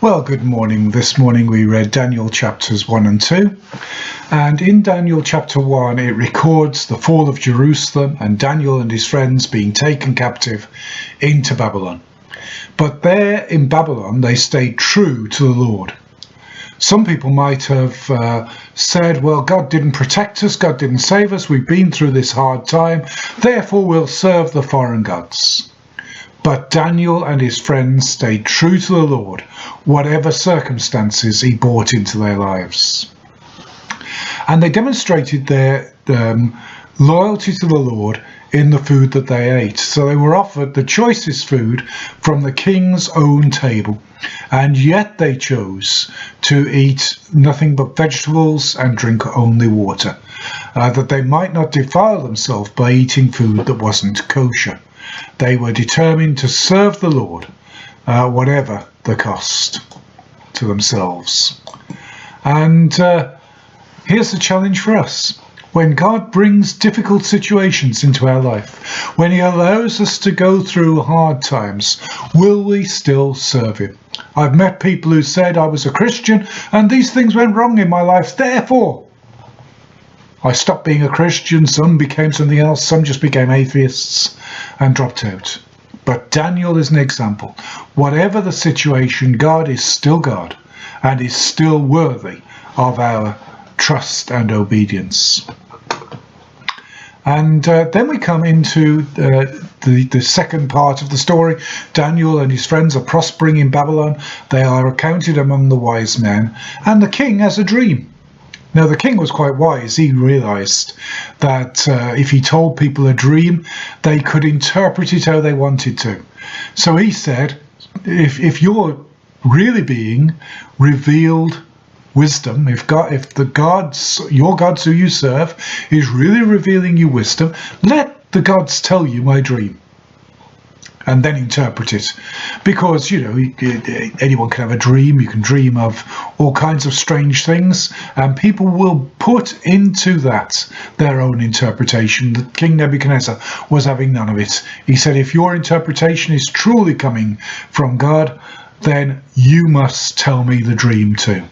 Well, good morning. This morning we read Daniel chapters 1 and 2. And in Daniel chapter 1, it records the fall of Jerusalem and Daniel and his friends being taken captive into Babylon. But there in Babylon, they stayed true to the Lord. Some people might have said, well, God didn't protect us, God didn't save us, we've been through this hard time, therefore we'll serve the foreign gods. But Daniel and his friends stayed true to the Lord, whatever circumstances he brought into their lives. And they demonstrated their loyalty to the Lord in the food that they ate. So they were offered the choicest food from the king's own table, and yet they chose to eat nothing but vegetables and drink only water, that they might not defile themselves by eating food that wasn't kosher. They were determined to serve the Lord, whatever the cost to themselves. And here's the challenge for us. When God brings difficult situations into our life, when he allows us to go through hard times, will we still serve him? I've met people who said, I was a Christian and these things went wrong in my life, therefore I stopped being a Christian. Some became something else, some just became atheists and dropped out. But Daniel is an example. Whatever the situation, God is still God and is still worthy of our trust and obedience. And then we come into the second part of the story. Daniel and his friends are prospering in Babylon. They are accounted among the wise men, and the king has a dream. Now, the king was quite wise. He realized that if he told people a dream, they could interpret it how they wanted to. So he said, if you're really being revealed wisdom, if the gods, your gods who you serve, is really revealing you wisdom, let the gods tell you my dream and then interpret it. Because, anyone can have a dream. You can dream of all kinds of strange things, and people will put into that their own interpretation. King Nebuchadnezzar was having none of it. He said, if your interpretation is truly coming from God, then you must tell me the dream too.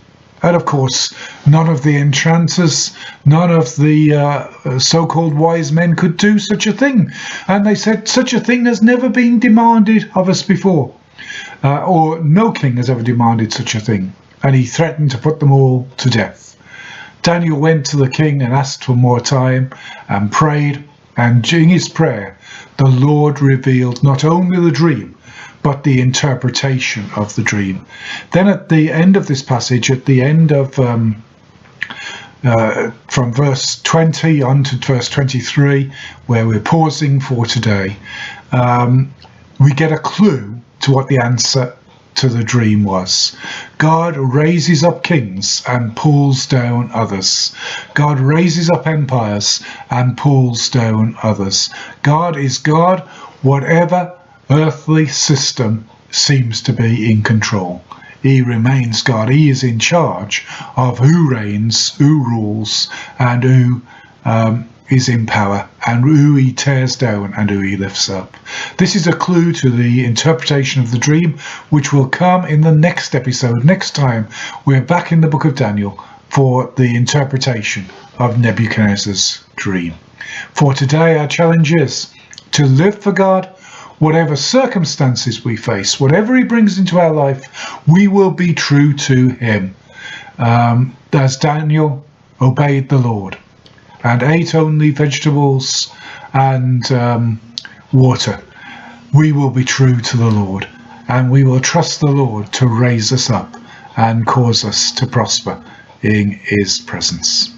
And of course, none of the enchanters, none of the so-called wise men could do such a thing. And they said, such a thing has never been demanded of us before. Or no king has ever demanded such a thing. And he threatened to put them all to death. Daniel went to the king and asked for more time and prayed. And in his prayer, the Lord revealed not only the dream, but the interpretation of the dream. Then at the end of this passage, at the end of from verse 20 on to verse 23, where we're pausing for today, we get a clue to what the answer to the dream was. God raises up kings and pulls down others. God raises up empires and pulls down others. God is God, whatever earthly system seems to be in control. He remains God. He is in charge of who reigns, who rules, and who is in power, and who he tears down and who he lifts up. This is a clue to the interpretation of the dream, which will come in the next episode. Next time, we're back in the book of Daniel for the interpretation of Nebuchadnezzar's dream. For today, our challenge is to live for God. Whatever circumstances we face, whatever he brings into our life, we will be true to him. As Daniel obeyed the Lord and ate only vegetables and water, we will be true to the Lord, and we will trust the Lord to raise us up and cause us to prosper in his presence.